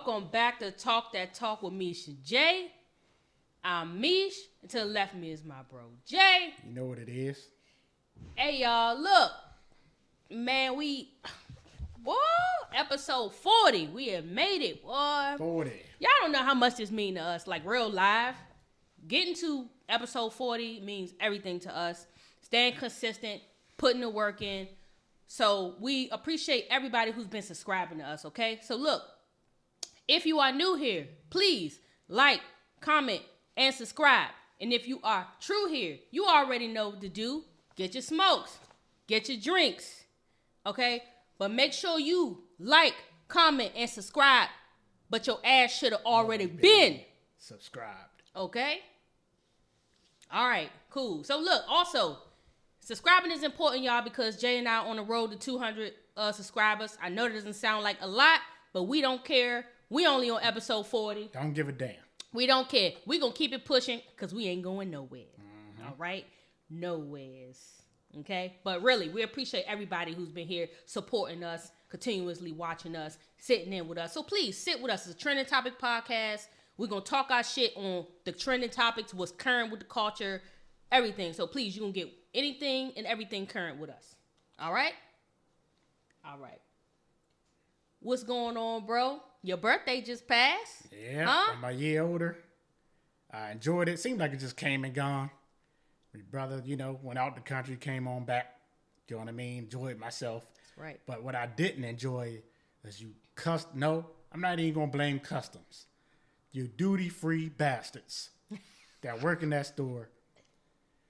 Welcome back to Talk That Talk with Meesh and Jay. I'm Meesh, and to the left of me is my bro, Jay. You know what it is? Hey, y'all, look. Man, episode 40. We have made it, boy. 40. Y'all don't know how much this means to us, like real live. Getting to episode 40 means everything to us. Staying consistent, putting the work in. So we appreciate everybody who's been subscribing to us, okay? So look, if you are new here, please like, comment, and subscribe. And if you are true here, you already know what to do. Get your smokes, get your drinks, okay? But make sure you like, comment, and subscribe. But your ass should have already been subscribed. Okay? All right, cool. So look, also, subscribing is important, y'all, because Jay and I are on the road to 200 subscribers. I know it doesn't sound like a lot, but we don't care. We only on episode 40. Don't give a damn. We don't care. We gonna keep it pushing because we ain't going nowhere. Mm-hmm. All right? Nowheres. Okay? But really, we appreciate everybody who's been here supporting us, continuously watching us, sitting in with us. So please, sit with us. It's a trending topic podcast. We're going to talk our shit on the trending topics, what's current with the culture, everything. So please, you're going to get anything and everything current with us. All right? All right. What's going on, bro? Your birthday just passed. Yeah, huh? I'm a year older. I enjoyed it. Seemed like it just came and gone. My brother, went out the country, came on back. You know what I mean? Enjoyed myself. That's right. But what I didn't enjoy is no, I'm not even going to blame customs. You duty-free bastards that work in that store.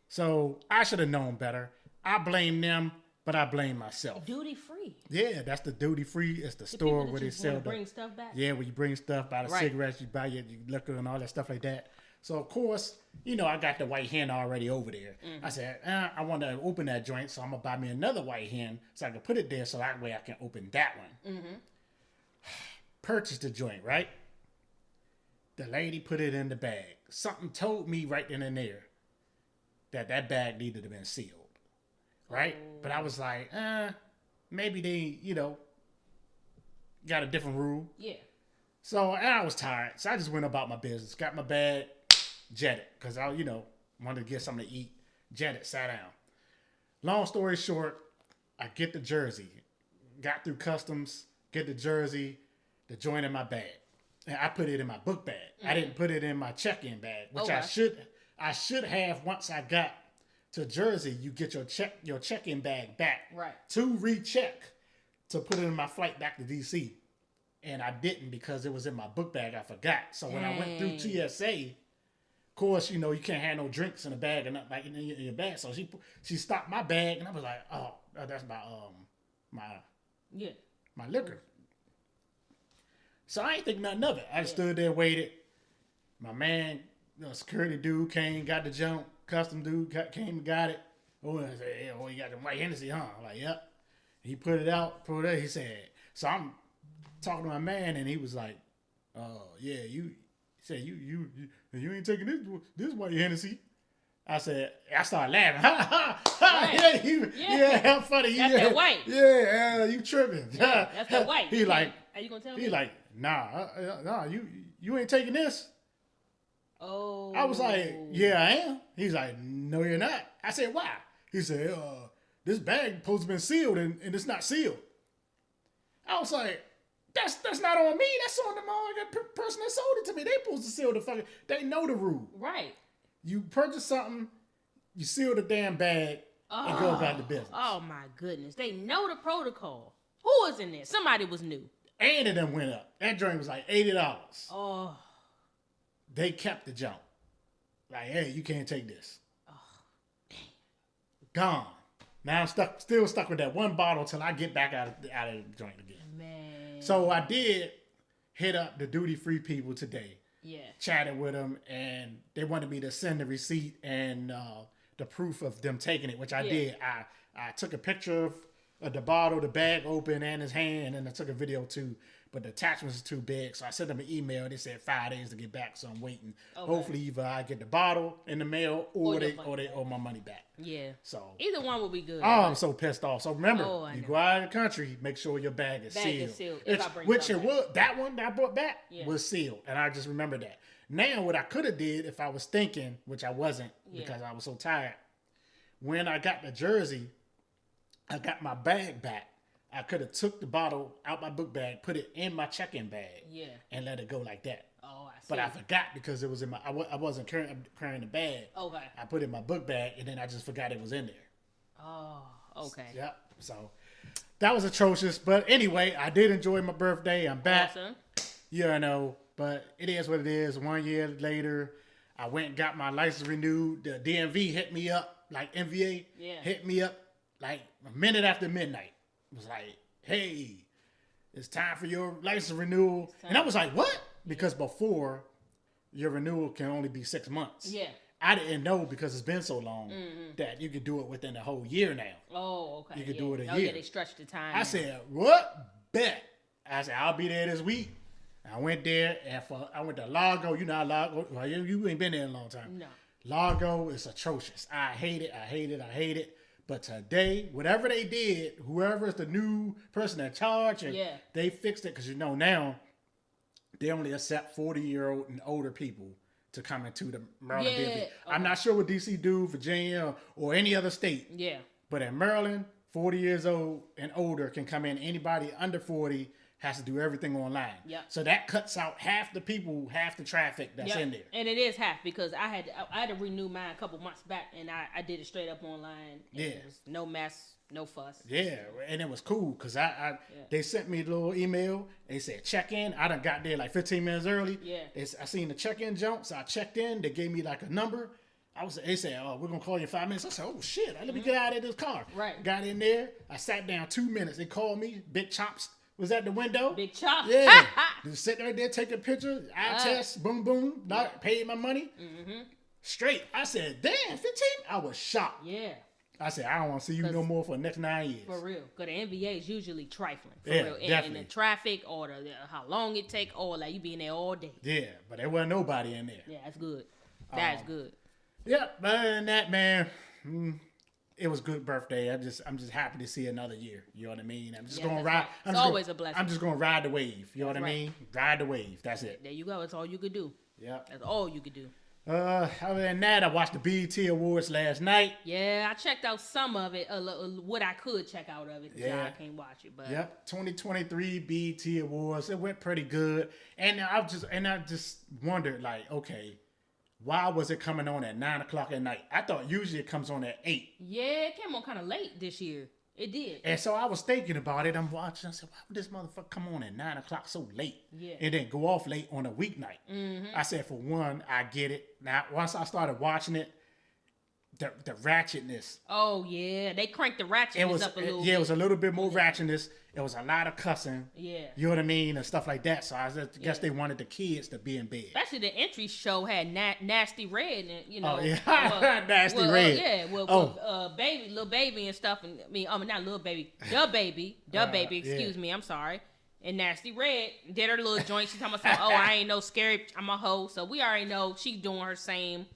So I should have known better. I blame them, but I blame myself. Duty-free? Yeah, that's the duty-free. It's the store where they sell bring stuff back? Yeah, where you bring stuff, buy the cigarettes, you buy your liquor and all that stuff like that. So, of course, I got the white hen already over there. Mm-hmm. I said, I want to open that joint, so I'm going to buy me another white hen so I can put it there so that way I can open that one. Mm-hmm. Purchased the joint, right? The lady put it in the bag. Something told me right then and there that bag needed to have been sealed, right? Oh. But I was like, maybe they, got a different rule. Yeah. So, and I was tired. So I just went about my business. Got my bag, jetted. Because I, wanted to get something to eat. Jetted, sat down. Long story short, I get the jersey. Got through customs, get the jersey, the joint in my bag. And I put it in my book bag. Mm-hmm. I didn't put it in my check-in bag, which I should have once I got to Jersey. You get your check-in bag back. Right. To recheck to put it in my flight back to DC. And I didn't because it was in my book bag. I forgot. So when I went through TSA, of course, you can't have no drinks in a bag or nothing like in your bag. So she stopped my bag, and I was like, oh, that's my liquor. So I ain't think nothing of it. I just stood there, waited. My man, security dude came, got the jump. Custom dude came and got it. Oh, I said, you got the white Hennessy, huh? I'm like, yep. He put it out. He said, so I'm talking to my man, and he was like, yeah, you said you ain't taking this white Hennessy. I said, I started laughing. Ha, ha, ha. Right. Yeah, how funny. That's that white. Yeah, you tripping. Yeah, that's that white. He like, are you gonna tell me? He like, nah, you ain't taking this. Oh. I was like, yeah, I am. He's like, no, you're not. I said, why? He said, this bag supposed to be sealed and it's not sealed. I was like, that's not on me. That's on the person that sold it to me. They supposed to seal the fucking. They know the rule. Right. You purchase something, you seal the damn bag, and go about the business. Oh my goodness, they know the protocol. Who was in there? Somebody was new. And it done went up. That drink was like $80. Oh. They kept the jump. Like, hey, you can't take this. Oh, dang. Gone. Now I'm still stuck with that one bottle till I get back out of the joint again. Man. So I did hit up the duty-free people today. Yeah. Chatted with them, and they wanted me to send the receipt and the proof of them taking it, which I did. I took a picture of the bottle, the bag open, and his hand, and I took a video too. but the attachments are too big. So I sent them an email. They said 5 days to get back, so I'm waiting. Okay. Hopefully, either I get the bottle in the mail or they owe my money back. Yeah. So either one will be good. Oh, I'm so pissed off. So remember, you go out of the country, make sure your bag is sealed. Which it was. That one that I brought back was sealed, and I just remember that. Now, what I could have did if I was thinking, which I wasn't because I was so tired, when I got the jersey, I got my bag back. I could have took the bottle out my book bag, put it in my check-in bag, and let it go like that. Oh, I see. But I forgot because it was in my. I wasn't carrying the bag. Okay. I put it in my book bag, and then I just forgot it was in there. Oh, okay. Yep. So that was atrocious. But anyway, I did enjoy my birthday. I'm back. Awesome. You know, but it is what it is. 1 year later, I went and got my license renewed. The DMV hit me up, like MVA hit me up like a minute after midnight. It was like, hey, it's time for your license renewal. And I was like, what? Because before, your renewal can only be 6 months. Yeah. I didn't know because it's been so long that you could do it within a whole year now. Oh, okay. You could do it a year. Oh, yeah, they stretched the time. I said, what? Bet. I said, I'll be there this week. I went there, and I went to Largo. You know how Largo, well, you ain't been there in a long time. No. Largo is atrocious. I hate it. But today, whatever they did, whoever's the new person in charge, they fixed it because now they only accept 40-year-old and older people to come into the Maryland DMV. Okay. I'm not sure what DC do, Virginia, or any other state. Yeah. But in Maryland, 40 years old and older can come in. Anybody under 40 has to do everything online. Yep. So that cuts out half the people, half the traffic that's in there. And it is half because I had to renew mine a couple months back, and I did it straight up online. And it was no mess, no fuss. Yeah, and it was cool because they sent me a little email. They said check in. I done got there like 15 minutes early. Yeah. I seen the check-in jump, so I checked in. They gave me like a number. They said, oh, we're going to call you in 5 minutes. I said, oh, shit, let me get out of this car. Right. Got in there. I sat down 2 minutes. They called me. Big Chops was at the window. Big Chop. Yeah. Just sitting right there, take a picture, eye test, boom, boom. Paid my money. Mm-hmm. Straight. I said, damn, 15? I was shocked. Yeah. I said, I don't want to see you no more for the next 9 years. For real. Because the NBA is usually trifling. For real. And the traffic or how long it take or like you be in there all day. Yeah, but there wasn't nobody in there. Yeah, that's good. That's good. Yep. But other than that, man, it was a good birthday. I'm just happy to see another year. You know what I mean? I'm just gonna ride. It's always a blessing. I'm just gonna ride the wave. You know what I mean? Ride the wave. That's it. There you go. That's all you could do. Yep. That's all you could do. Other than that, I watched the BET Awards last night. Yeah, I checked out some of it. What I could check out of it. I can't watch it. But 2023 BET Awards. It went pretty good. And I just wondered, like, okay, why was it coming on at 9 o'clock at night? I thought usually it comes on at 8. Yeah, it came on kind of late this year. It did. And so I was thinking about it. I'm watching. I said, why would this motherfucker come on at 9 o'clock so late? Yeah. And then go off late on a weeknight? Mm-hmm. I said, for one, I get it. Now, once I started watching it, the ratchetness. Oh, yeah. They cranked the ratchetness up a little bit. Yeah, it was a little bit more ratchetness. It was a lot of cussing. Yeah. You know what I mean? And stuff like that. So I guess they wanted the kids to be in bed. Especially the entry show had Nasty Red in it, you know. Oh, yeah. Nasty Red. Little baby and stuff. Not little baby. The baby, excuse me. I'm sorry. And Nasty Red did her little joint. She talking about, I ain't no scary. I'm a hoe. So we already know she doing her same.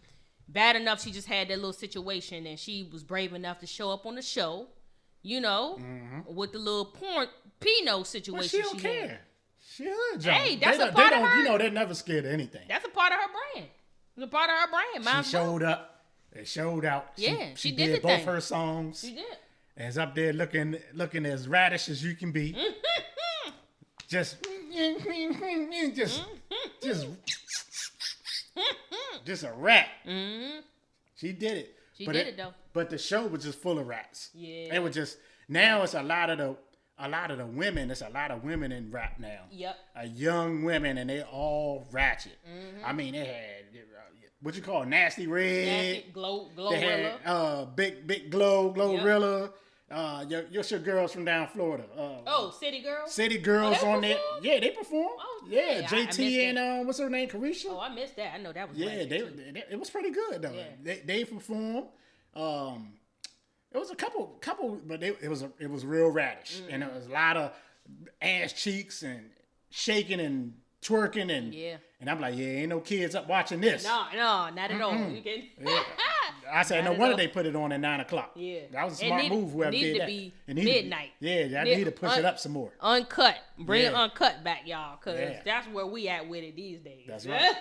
Bad enough she just had that little situation and she was brave enough to show up on the show, you know, with the little Pinot situation. Well, she don't care. She hood, hey, that's a part of her. You know, they're never scared of anything. That's a part of her brand. It's a part of her brand. She showed up. They showed out. Yeah, she did both her songs. She did. And it's up there looking as radish as you can be. Just a rat. Mm-hmm. She did it. She did it though. But the show was just full of rats. Yeah. It was just now it's a lot of the women. It's a lot of women in rap now. Yep. Young women and they all ratchet. Mm-hmm. I mean they had what you call Nasty Red. Nasty Glorilla. They had big Glorilla. Your girls from down Florida. City Girls? City Girls on there. Yeah, they perform. Oh, yeah. JT and what's her name? Carisha. Oh, I missed that. I know that was it was pretty good though. Yeah. They performed. It was a couple, but it was real radish, and it was a lot of ass cheeks, and shaking and twerking and I'm like, yeah, ain't no kids up watching this. No, not at all. You can. I said, no wonder they put it on at 9:00. Yeah, that was a smart move. Whoever did that. It midnight. I need to push it up some more. Uncut, bring uncut back, y'all, cause that's where we at with it these days. That's right.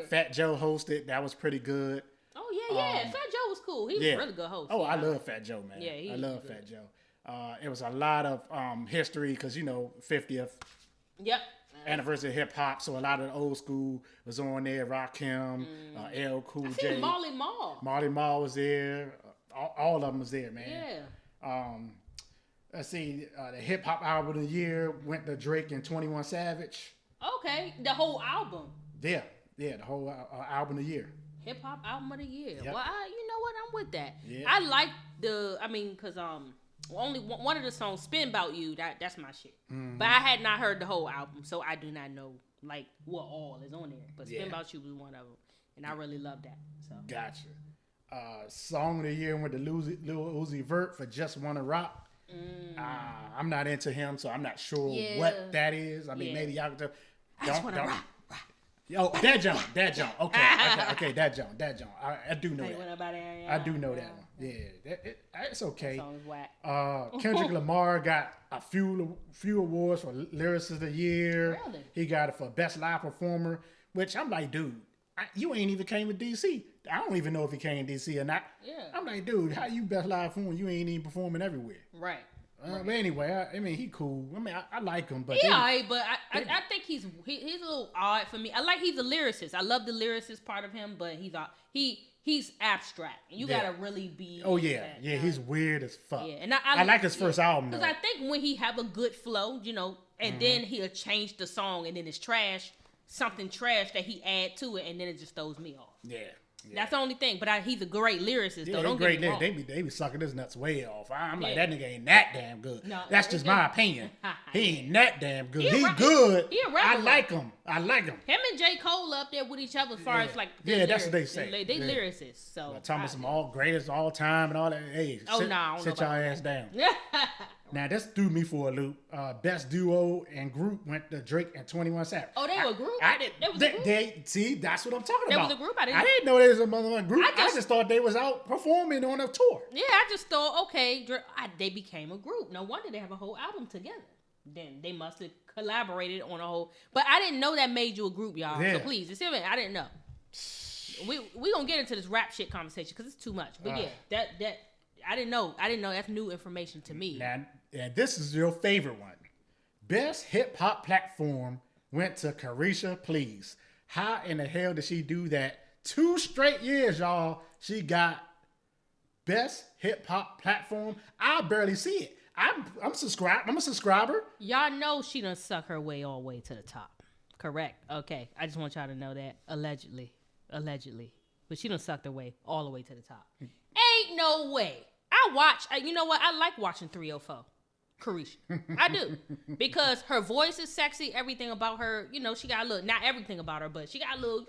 Fat Joe hosted. That was pretty good. Oh yeah. Fat Joe was cool. He was a really good host. Oh, I love Fat Joe, man. Yeah, I love Fat Joe. It was a lot of history because 50th. Yep. Anniversary of hip hop, so a lot of the old school was on there. Rakim, L Cool J, Marley Marl. Marley Marl was there. All of them was there, man. Yeah. Let's see. The hip hop album of the year went to Drake and 21 Savage. Okay, the whole album. Yeah, the whole album of the year. Hip hop album of the year. Yep. Well, you know what? I'm with that. Yeah. I like because only one of the songs, "Spin 'Bout You," that's my shit. Mm-hmm. But I had not heard the whole album, so I do not know like what all is on there. But "Spin 'Bout You" was one of them, and I really love that. So Gotcha. Song of the year went to Lil Uzi Vert for "Just Wanna Rock." I'm not into him, so I'm not sure what that is. I mean, maybe y'all can tell. I just wanna rock. Yo, that jump. Okay, that jump. I do know that. I do know that one. Yeah, it's okay. That song is whack. Kendrick Lamar got a few awards for Lyricist of the Year. Really? He got it for Best Live Performer, which I'm like, dude, you ain't even came to DC. I don't even know if he came to DC or not. Yeah. I'm like, dude, how you Best Live Performer? You ain't even performing everywhere. Right. But anyway, I mean, he cool. I mean, I like him, but I think he's a little odd for me. He's a lyricist. I love the lyricist part of him, but he's abstract. And you gotta really be. Oh yeah, he's weird as fuck. Yeah, and I like his first album because I think when he have a good flow, and then he'll change the song, and then it's trash, something trash that he add to it, and then it just throws me off. Yeah. That's the only thing, but he's a great lyricist. Though. Don't get me wrong. They be sucking his nuts way off. I'm like, that nigga ain't that damn good. No, that's just my opinion. He ain't that damn good. He good. He a rapper. I like him. Him and J. Cole up there with each other as far as like. That's what they say. They lyricists. So talking about some all greatest all time and all that. Hey, sit your ass down. Now, this threw me for a loop. Best duo and group went to Drake and 21 Savage. Oh, they were a group? See, that's what I'm talking about. There was a group? I didn't know there was a motherfucking group. I just thought they was out performing on a tour. Yeah, I just thought, okay, they became a group. No wonder they have a whole album together. Then they must have collaborated on a whole... But I didn't know that made you a group, y'all. Yeah. So please, you see what I didn't know. We gonna get into this rap shit conversation because it's too much. But that I didn't know. That's new information to me. Now, this is your favorite one. Best hip hop platform went to Carisha Please. How in the hell did she do that? 2 straight years, y'all. She got best hip hop platform. I barely see it. I'm subscribed. I'm a subscriber. Y'all know she done suck her way all the way to the top. Correct. Okay. I just want y'all to know that. Allegedly. But she done sucked her way all the way to the top. Ain't no way. You know what? I like watching 304. Carisha. I do. Because her voice is sexy. Everything about her, she got a little, not everything about her, but she got a little,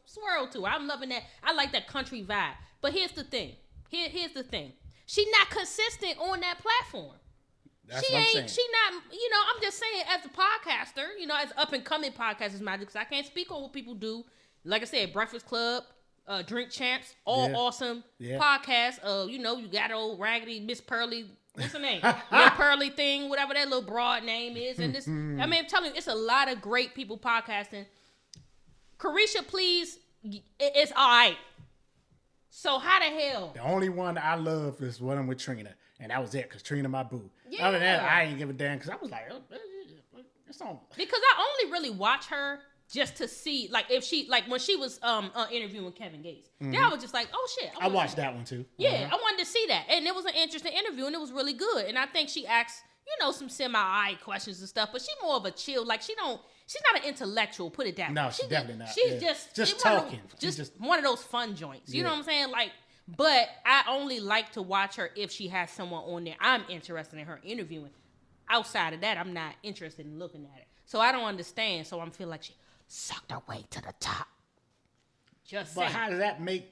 swirl to her. I'm loving that. I like that country vibe. But here's the thing. Here's the thing. She not consistent on that platform. That's what I'm saying. She not, I'm just saying as a podcaster, as up and coming podcasters, because I can't speak on what people do. Like I said, Breakfast Club, Drink Champs, all awesome podcasts. You got old raggedy Miss Pearly, what's her name? Little Pearly thing, whatever that little broad name is. And this, I'm telling you, it's a lot of great people podcasting. Carisha Please, it's all right. So how the hell? The only one I love is one with Trina, and that was it, because Trina my boo. Yeah. Other than that, I ain't give a damn, because I was like, it's on. Because I only really watch her just to see, if she, when she was interviewing Kevin Gates. Then I was just like, oh shit. I watched that one too. Yeah, I wanted to see that. And it was an interesting interview, and it was really good. And I think she asked, some semi-eye questions and stuff, but she more of a chill, she's not an intellectual, put it that way. No, she's definitely not. She's just talking. Just one of those fun joints. You know what I'm saying? But I only like to watch her if she has someone on there I'm interested in her interviewing. Outside of that, I'm not interested in looking at it. So I don't understand. So I'm feeling like she sucked her way to the top. But how does that make...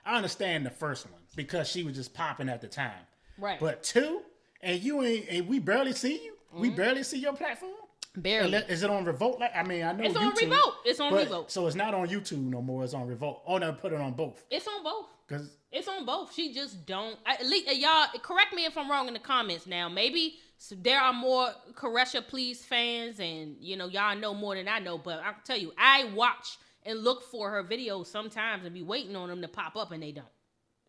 I understand the first one because she was just popping at the time. Right. But 2, and we barely see you? We barely see your platform? Barely. Is it on Revolt? I know it's YouTube, on Revolt. It's on Revolt. So it's not on YouTube no more. It's on Revolt. Oh, no, put it on both. It's on both. Cause it's on both. She just don't. At least, y'all, correct me if I'm wrong in the comments now. Maybe there are more Caresha Please fans and, y'all know more than I know. But I can tell you, I watch and look for her videos sometimes and be waiting on them to pop up and they don't.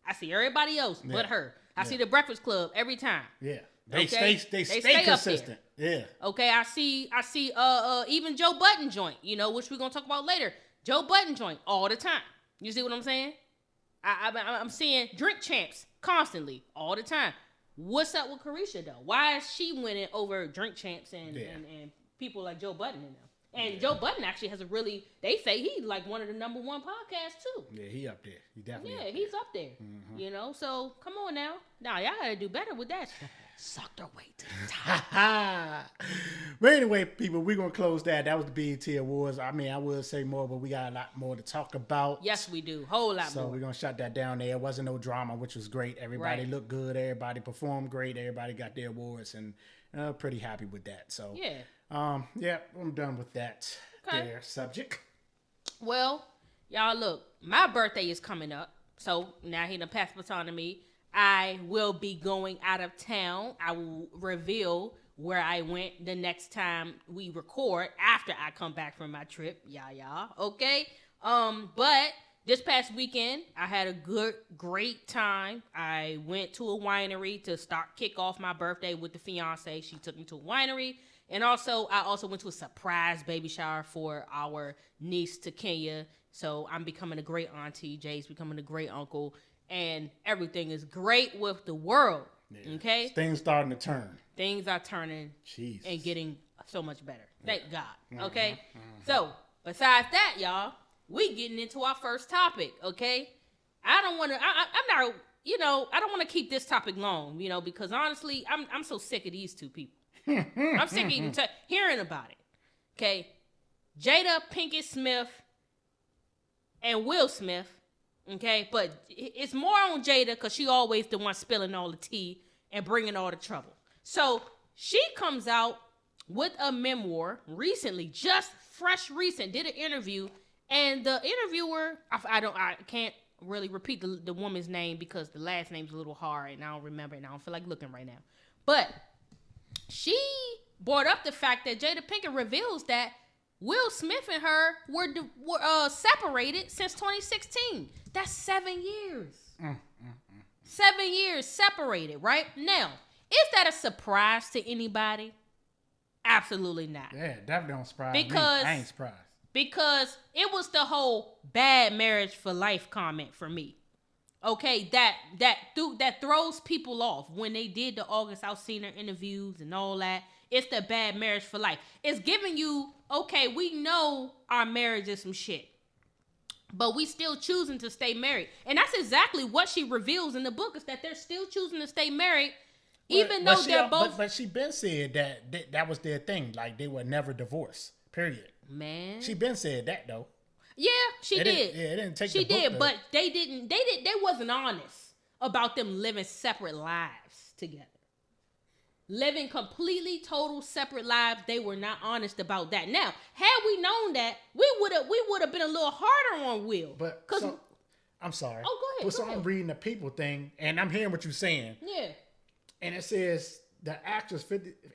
I see everybody else but her. I see the Breakfast Club every time. Yeah. They stay consistent. Yeah. Okay, I see even Joe Budden joint, which we're gonna talk about later. Joe Budden joint all the time. You see what I'm saying? I'm seeing Drink Champs constantly, all the time. What's up with Caresha though? Why is she winning over Drink Champs and people like Joe Budden and them? And Joe Budden actually has they say he's like one of the number one podcasts too. Yeah, he up there. He definitely. Yeah, he's up there. Mm-hmm. So come on now. Now y'all gotta do better with that. Suck their way to the top. But anyway, people, we're gonna close that. That was the BET Awards. I would say more, but we got a lot more to talk about. Yes, we do. Whole lot more. So we're gonna shut that down there. It wasn't no drama, which was great. Everybody looked good. Everybody performed great. Everybody got their awards, and pretty happy with that. So yeah. I'm done with that there subject. Well, y'all look, my birthday is coming up. So now he done passed the baton to me. I will be going out of town. I will reveal where I went the next time we record after I come back from my trip. Yeah. Okay. But this past weekend, I had a great time. I went to a winery to kick off my birthday with the fiance. She took me to a winery. And I also went to a surprise baby shower for our niece to Kenya. So I'm becoming a great auntie. Jay's becoming a great uncle. And everything is great with the world. Yeah. Okay? Things starting to turn. Things are turning and getting so much better. Thank God. Okay? So, besides that, y'all, we getting into our first topic. Okay? I don't want to, I'm not, I don't want to keep this topic long, because honestly, I'm so sick of these two people. I'm sick of even hearing about it. Okay? Jada Pinkett-Smith and Will Smith. Okay? But it's more on Jada because she always the one spilling all the tea and bringing all the trouble. So she comes out with a memoir recently, just recent, did an interview. And the interviewer, I can't really repeat the woman's name because the last name's a little hard and I don't remember it and I don't feel like looking right now. But she brought up the fact that Jada Pinkett reveals that Will Smith and her were separated since 2016. That's 7 years. 7 years separated, right? Now, is that a surprise to anybody? Absolutely not. Yeah, that don't surprise me. I ain't surprised. Because it was the whole bad marriage for life comment for me. Okay, that throws people off when they did the August Alsina interviews and all that. It's the bad marriage for life. It's giving you, okay, we know our marriage is some shit, but we still choosing to stay married. And that's exactly what she reveals in the book, is that they're still choosing to stay married, even though they're both. But she been said that was their thing. Like, they were never divorced, period. Man. She been said that, though. Yeah, she did. It didn't take. She did, but they wasn't honest about them living separate lives together. Living completely total separate lives. They were not honest about that. Now, had we known that, we would have been a little harder on Will. But I'm sorry. Oh, go ahead. I'm reading the People thing, and I'm hearing what you're saying. Yeah. And it says the actress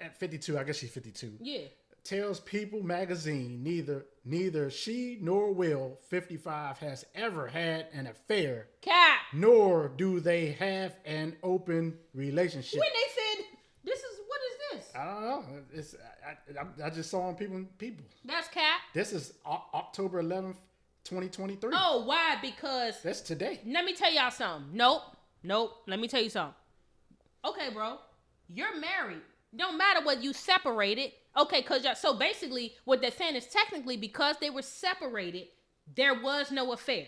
at 52. I guess she's 52. Yeah. Tells People magazine neither she nor Will, 55, has ever had an affair. Cap. Nor do they have an open relationship. When they said, what is this? I don't know. I just saw on People. That's cap. This is October 11th, 2023. Oh, why? Because that's today. Let me tell y'all something. Nope. Let me tell you something. Okay, bro. You're married. Don't matter whether you separated. Okay, so basically what they're saying is technically because they were separated, there was no affair.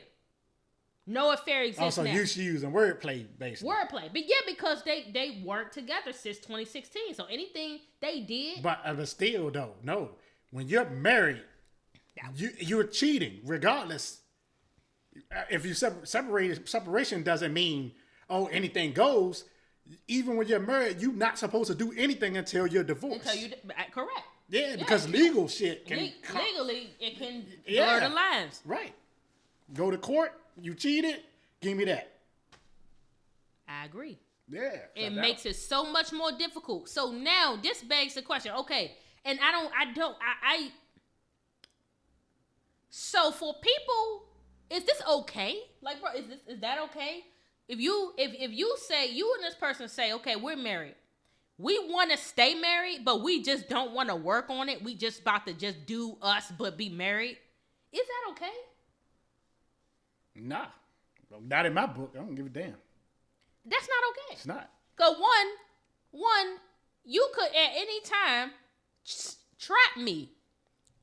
No affair exists now. You using wordplay, basically. Wordplay. But yeah, because they weren't together since 2016. So anything they did. But still, though, no. When you're married, you're cheating, regardless. If you separation doesn't mean, anything goes. even when you're married, you're not supposed to do anything until you're divorced. Correct. Yeah, because legal shit can... Legally, it can blur the lines. Right. Go to court, you cheated, give me that. I agree. Yeah. It makes it so much more difficult. So now, this begs the question, okay, and so for people, is this okay? Like, bro, is that okay? If you say, you and this person say, okay, we're married. We want to stay married, but we just don't want to work on it. We just about to just do us, but be married. Is that okay? Nah. Not in my book. I don't give a damn. That's not okay. It's not. Because one, you could at any time trap me.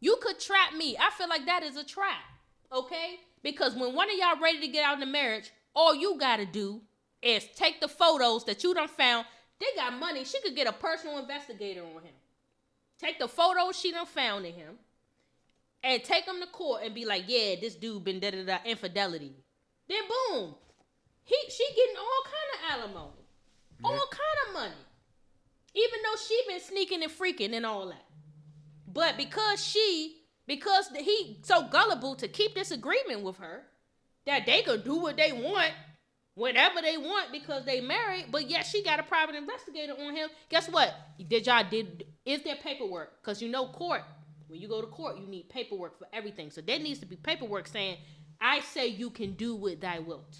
You could trap me. I feel like that is a trap. Okay? Because when one of y'all ready to get out in the marriage, all you got to do is take the photos that you done found. They got money. She could get a personal investigator on him. Take the photos she done found in him and take him to court and be like, yeah, this dude been da-da-da infidelity. Then boom. She getting all kind of alimony. All kind of money. Even though she been sneaking and freaking and all that. But because he so gullible to keep this agreement with her that they could do what they want, whatever they want because they married, but yet she got a private investigator on him. Guess what? Is there paperwork? Because court, when you go to court, you need paperwork for everything. So there needs to be paperwork saying, I say you can do with thy wilt.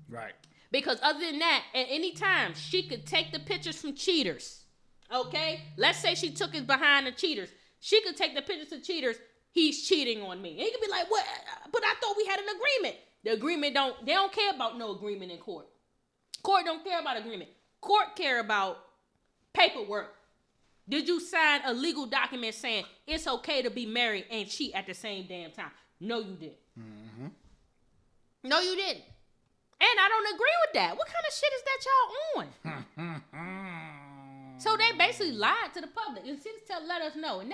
Right. Because other than that, at any time, she could take the pictures from cheaters. Okay? Let's say she took it behind the cheaters. She could take the pictures of cheaters. He's cheating on me. And he could be like, what? But I thought we had an agreement. The agreement they don't care about no agreement in court. Court don't care about agreement. Court care about paperwork. Did you sign a legal document saying it's okay to be married and cheat at the same damn time? No, you didn't. Mm-hmm. No, you didn't. And I don't agree with that. What kind of shit is that y'all on? So they basically lied to the public. And since let us know. And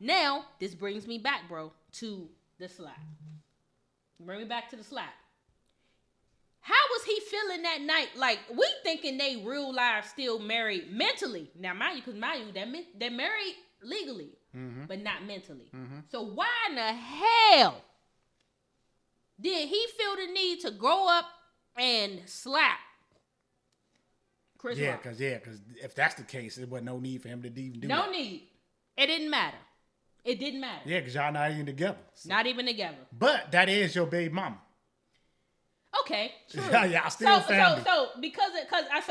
now, this brings me back, bro, to the slap. Bring me back to the slap. How was he feeling that night? Like, we thinking they real life still married mentally. Now, mind you, they're married legally, but not mentally. Mm-hmm. So why in the hell did he feel the need to grow up and slap Chris Rock? Because if that's the case, there wasn't no need for him to even do that. No need. It didn't matter. It didn't matter. Yeah, because y'all not even together. So. Not even together. But that is your baby mama. Okay, true. Y'all still family. So because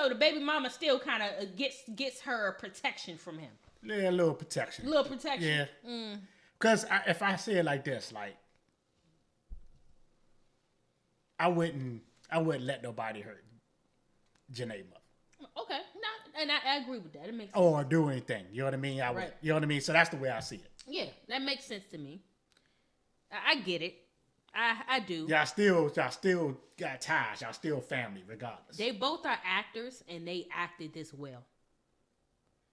the baby mama still kind of gets her protection from him. Yeah, a little protection. Yeah. Because if I say it like this, like I wouldn't let nobody hurt Janae mother. Okay, and I agree with that. It makes sense. Or do anything. You know what I mean? Right. You know what I mean? So that's the way I see it. Yeah, that makes sense to me. I get it. I do. Y'all still got ties. Y'all still family, regardless. They both are actors, and they acted this well.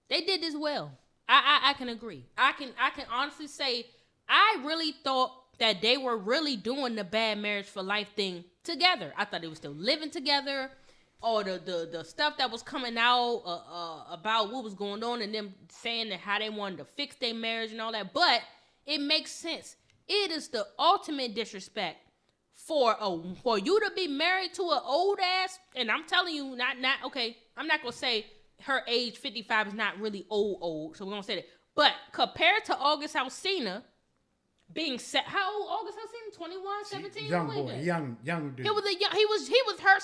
They did this well. I can agree. I can honestly say I really thought that they were really doing the bad marriage for life thing together. I thought they were still living together. Or the stuff that was coming out about what was going on and them saying that how they wanted to fix their marriage and all that. But it makes sense. It is the ultimate disrespect for you to be married to an old ass. And I'm telling you, not okay. I'm not gonna say her age 55 is not really old. So we're gonna say that. But compared to August Alsina being set, how old August Alsina? 21, 17? Young boy, young dude. He was her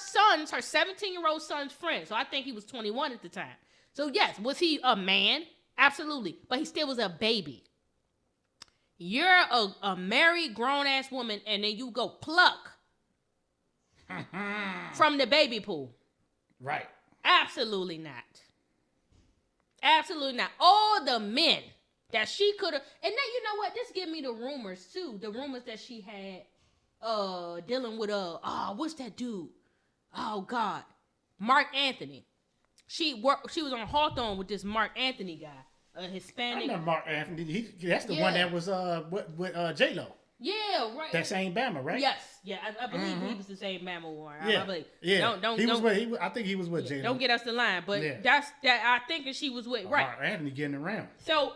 17-year-old son's friend. So I think he was 21 at the time. So yes, was he a man? Absolutely. But he still was a baby. You're a married grown-ass woman, and then you go pluck from the baby pool. Right. Absolutely not. Absolutely not. All the men that she could have, and then you know what? This give me the rumors too. The rumors that she had dealing with what's that dude? Oh God, Mark Anthony. She was on Hawthorne with this Mark Anthony guy, a Hispanic. I know Mark Anthony. That's the one that was with J-Lo. Yeah, right. That same Bama, right? Yes, yeah, I believe he was the same Bama one. Yeah, I believe. yeah. Don't. I think he was with Jada. Don't get us the line, but that's that. I think that she was with right. Anthony getting around. So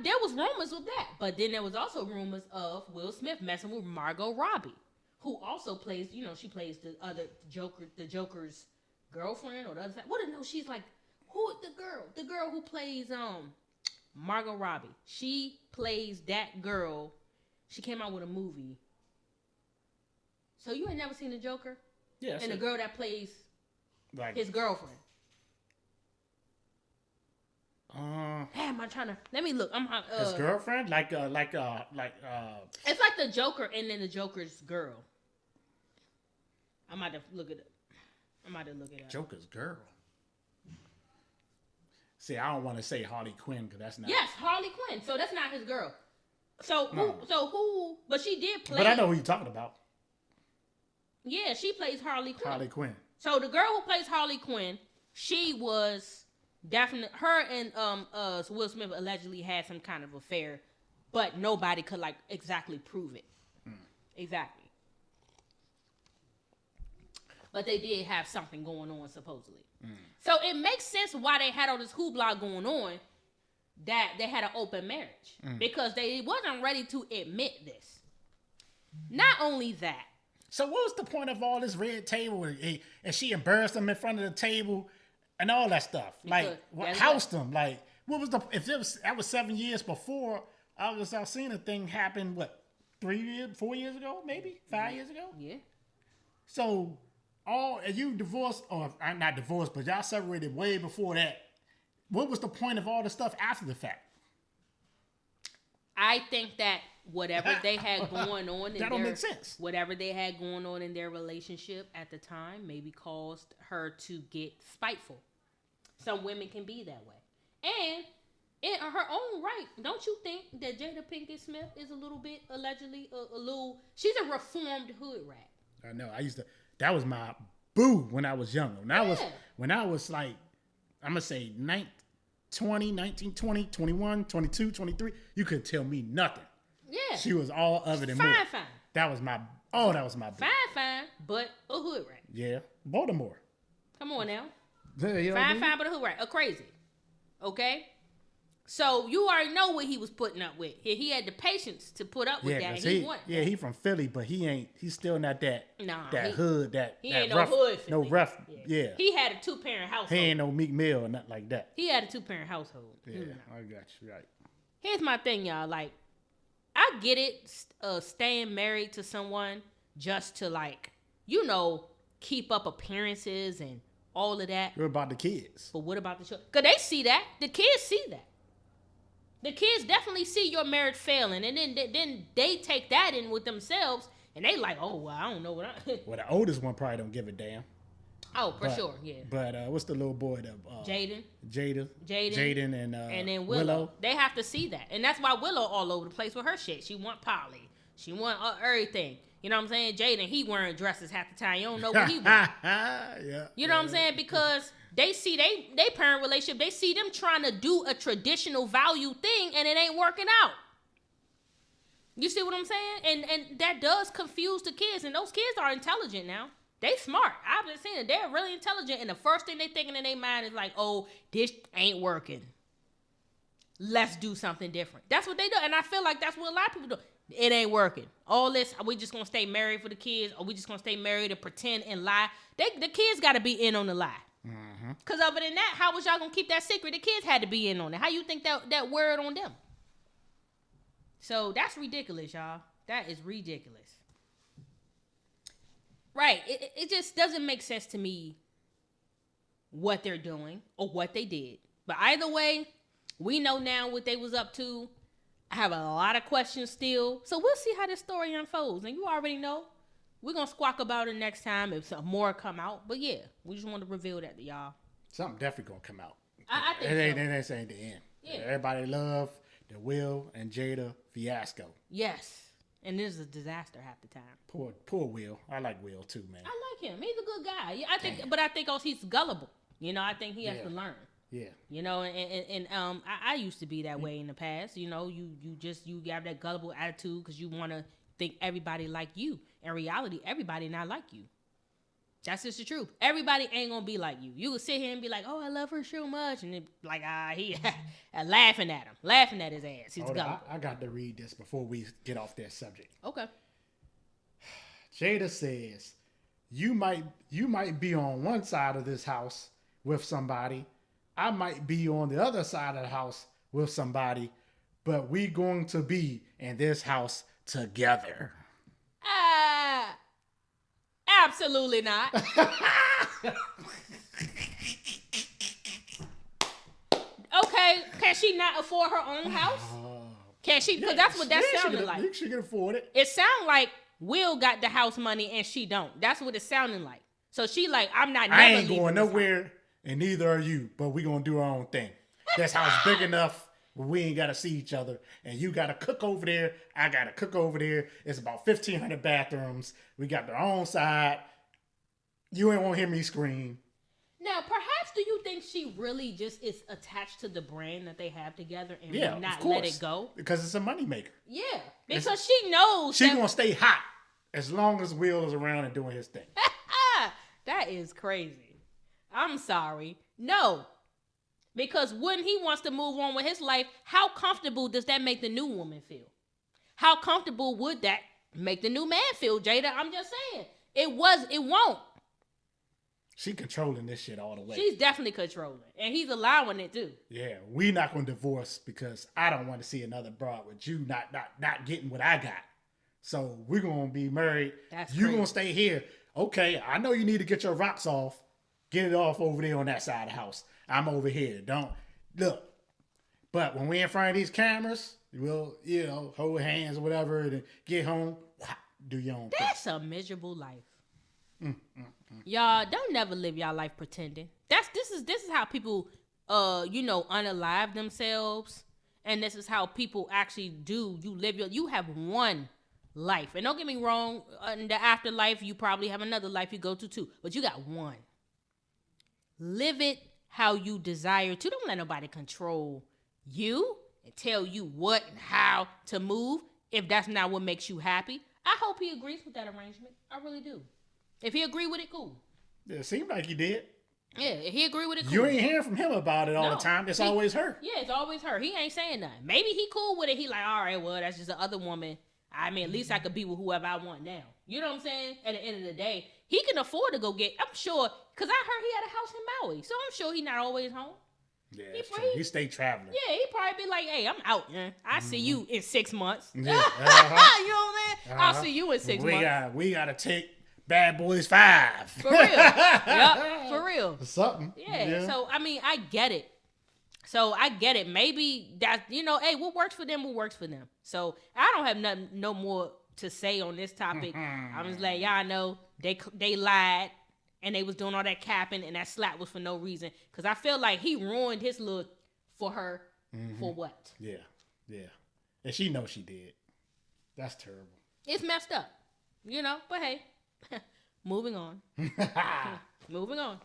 there was rumors of that, but then there was also rumors of Will Smith messing with Margot Robbie, who also plays. She plays the other Joker, the Joker's girlfriend or the other side. What? No, she's like the girl who plays Margot Robbie. She plays that girl. She came out with a movie. So you ain't never seen the Joker? Yeah. And the girl that plays his girlfriend. Damn, I'm trying to. Let me look. His girlfriend, it's like the Joker and then the Joker's girl. I might have to look it up. Joker's girl. See, I don't want to say Harley Quinn because that's not. Yes, Harley Quinn. So that's not his girl. So who? But she did play. But I know who you're talking about. Yeah, she plays Harley Quinn. Harley Quinn. So the girl who plays Harley Quinn, she was definitely her and Will Smith allegedly had some kind of affair, but nobody could exactly prove it. Exactly. But they did have something going on supposedly. So it makes sense why they had all this hoopla going on. That they had an open marriage because they wasn't ready to admit this. Not only that. So what was the point of all this red table and she embarrassed him in front of the table and all that stuff? Housed him. What was that was 7 years before I seen a thing happen, 4 years ago, maybe 5 years ago? Yeah. So you divorced, or I'm not divorced, but y'all separated way before that. What was the point of all the stuff after the fact? I think that whatever they had going on that don't make sense. Whatever they had going on in their relationship at the time maybe caused her to get spiteful. Some women can be that way. And in her own right, don't you think that Jada Pinkett-Smith is a little bit allegedly she's a reformed hood rat. I know. That was my boo when I was younger. When I was like, I'm going to say 19, 20, 21, 22, 23. You couldn't tell me nothing. Yeah. She was all other than fine. That was my boo. Fine, but a hood rat. Yeah. Baltimore. Come on now. Fine, but a hood rat. A crazy. Okay? So you already know what he was putting up with. He had the patience to put up with that. He from Philly, but he's still not that hood, he that ain't rough, no hood Philly. no rough, yeah. He had a 2-parent household. He ain't no Meek Mill or nothing like that. He had a 2-parent household. Yeah, I got you, right. Here's my thing, y'all. I get it, staying married to someone just to keep up appearances and all of that. What about the kids? But what about the children? Because they see that. The kids see that. The kids definitely see your marriage failing, and then they take that in with themselves, and they like, oh, well, I don't know what I... Well, the oldest one probably don't give a damn. Oh, for sure, yeah. But what's the little boy? Jaden, and then Willow. They have to see that, and that's why Willow all over the place with her shit. She want Polly. She want everything. You know what I'm saying? Jaden, he wearing dresses half the time. You don't know what he want. Yeah. You know what I'm saying? Because they see they parent relationship. They see them trying to do a traditional value thing, and it ain't working out. You see what I'm saying? And that does confuse the kids, and those kids are intelligent now. They smart. I've been saying it. They're really intelligent, and the first thing they thinking in their mind is like, oh, this ain't working. Let's do something different. That's what they do, and I feel like that's what a lot of people do. It ain't working. All this, are we just gonna stay married for the kids? Or we just gonna stay married and pretend and lie? The kids gotta be in on the lie. Mm-hmm. Cause other than that, how was y'all gonna keep that secret? The kids had to be in on it. How you think that word on them? So that's ridiculous, y'all. That is ridiculous. Right. It just doesn't make sense to me what they're doing or what they did. But either way, we know now what they was up to. I have a lot of questions still. So we'll see how this story unfolds. And you already know. We're going to squawk about it next time if some more come out. But yeah, we just want to reveal that to y'all. Something definitely going to come out. I think That ain't the end. Yeah. Everybody love the Will and Jada fiasco. Yes. And this is a disaster half the time. Poor Will. I like Will too, man. I like him. He's a good guy. Yeah, I think also he's gullible. You know, I think he has to learn. Yeah. You know, and I used to be that way in the past. You know, you have that gullible attitude because you want to think everybody like you. In reality, everybody not like you. That's just the truth. Everybody ain't gonna be like you. You can sit here and be like, "Oh, I love her so much," and then like, he laughing at him, laughing at his ass. He's gullible. I got to read this before we get off that subject. Okay. Jada says, "You might be on one side of this house with somebody. I might be on the other side of the house with somebody, but we going to be in this house together." Absolutely not. Okay, can she not afford her own house? Can she? Because that's what that sounded like. She can afford it. It sounded like Will got the house money and she don't. That's what it sounded like. So she like, I'm not. I ain't going nowhere, and neither are you. But we gonna do our own thing. This house big enough. We ain't got to see each other. And you got to cook over there. I got to cook over there. It's about 1,500 bathrooms. We got their own side. You ain't want to hear me scream. Now, perhaps do you think she really just is attached to the brand that they have together and will not let it go? Because it's a moneymaker. Yeah. Because she knows. She's going to stay hot as long as Will is around and doing his thing. That is crazy. I'm sorry. No. Because when he wants to move on with his life, how comfortable does that make the new woman feel? How comfortable would that make the new man feel, Jada? I'm just saying. It won't. She controlling this shit all the way. She's definitely controlling. And he's allowing it too. Yeah, we not going to divorce because I don't want to see another broad with you not getting what I got. So we're going to be married. You're going to stay here. Okay, I know you need to get your rocks off. Get it off over there on that side of the house. I'm over here. Don't look. But when we in front of these cameras, we'll, hold hands or whatever and get home. Do your own thing. That's a miserable life. Y'all don't never live y'all life pretending. This is how people unalive themselves. And this is how people actually do. You have one life. And don't get me wrong, in the afterlife, you probably have another life you go to too. But you got one. Live it how you desire to. Don't let nobody control you and tell you what and how to move if that's not what makes you happy. I hope he agrees with that arrangement. I really do. If he agree with it, cool. Yeah, it seemed like he did. Yeah, if he agree with it, cool. You ain't hearing from him about it all the time. It's always her. Yeah, it's always her. He ain't saying nothing. Maybe he cool with it. He like, all right, well, that's just the other woman. I mean, at least I could be with whoever I want now. You know what I'm saying? At the end of the day, he can afford to go get, I'm sure, because I heard he had a house in Maui. So I'm sure he's not always home. Yeah, he stay traveling. Yeah, he probably be like, hey, I'm out, man. I'll see you in 6 months. Yeah. You know what I'm saying? I'll see you in 6 months. We got to take Bad Boys 5. For real. Yep, for real. Something. Yeah, so, I mean, I get it. Maybe that, hey, what works for them, what works for them. So I don't have no more to say on this topic. I'm just like, y'all know they lied and they was doing all that capping and that slap was for no reason. Because I feel like he ruined his look for her for what? Yeah. And she knows she did. That's terrible. It's messed up, but hey, moving on. Moving on.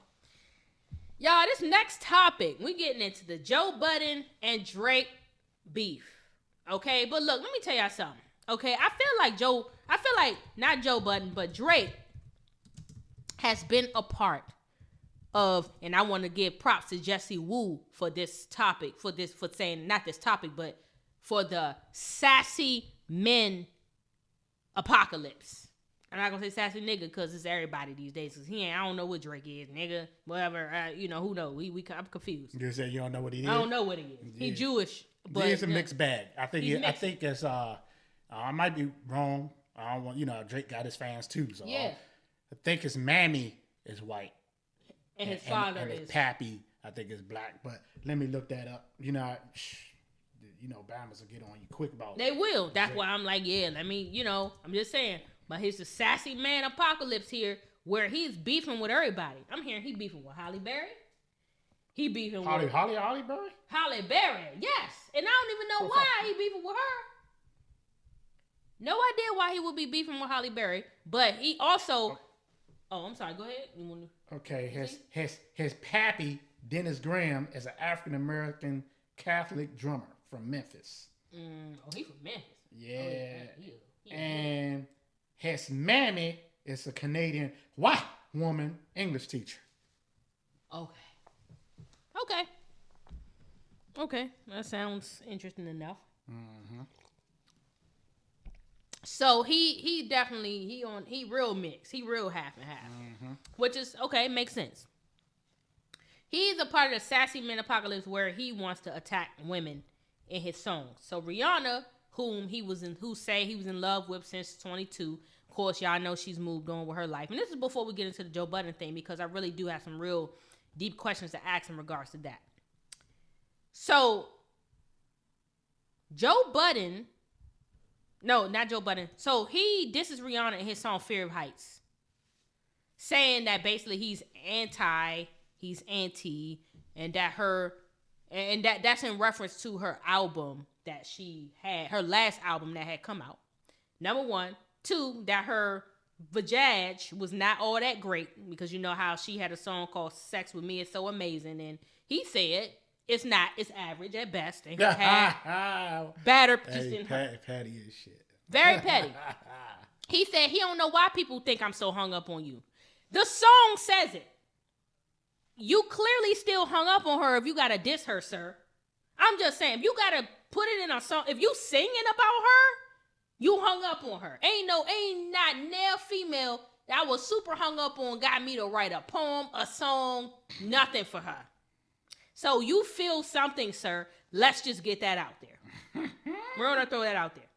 Y'all, this next topic, we getting into the Joe Budden and Drake beef. Okay, but look, let me tell y'all something. Okay, I feel like not Joe Budden, but Drake has been a part of, and I want to give props to Jesse Wu for this topic, for saying, not this topic, but for the sassy men apocalypse. I'm not gonna say sassy nigga because it's everybody these days. Cause I don't know what Drake is, nigga. Whatever, who knows? I'm confused. You say you don't know what he is. I don't know what he is. Yeah. He Jewish, but it's a mixed bag. I think it's I might be wrong. I don't want Drake got his fans too. So yeah. I think his mammy is white, and his father and is his pappy. I think is black. But let me look that up. Bahamas will get on you quick about. They will. That's why I'm like, yeah. Let me. I'm just saying. But here's the sassy man apocalypse here, where he's beefing with everybody. I'm hearing he beefing with Halle Berry. He beefing with Halle Berry? Halle Berry, yes. And I don't even know why he beefing with her. No idea why he would be beefing with Halle Berry. But he also... Oh, I'm sorry. Go ahead. Okay. His pappy, Dennis Graham, is an African-American Catholic drummer from Memphis. Oh, he's from Memphis. Yeah. And his mammy is a Canadian white woman English teacher. Okay. That sounds interesting enough. Mm-hmm. So he definitely he real mixed. He real half and half. Mm-hmm. Which is okay, makes sense. He's a part of the sassy men apocalypse where he wants to attack women in his songs. So Rhianna, who say he was in love with since 22. Of course, y'all know she's moved on with her life. And this is before we get into the Joe Budden thing, because I really do have some real deep questions to ask in regards to that. So Joe Budden, no, not Joe Budden. So this is Rhianna in his song Fear of Heights, saying that basically he's anti, and that's in reference to her album that she had, her last album that had come out. Number one. Two, that her vajaj was not all that great, because you know how she had a song called Sex With Me Is So Amazing, and he said it's not, it's average at best, and he had better just in her. Petty as shit. Very petty. He said he don't know why people think I'm so hung up on you. The song says it. You clearly still hung up on her if you gotta diss her, sir. I'm just saying, if you gotta put it in a song, if you singing about her, you hung up on her. Ain't not nail female that I was super hung up on got me to write a poem, a song, nothing for her. So you feel something, sir. Let's just get that out there. We're going to throw that out there.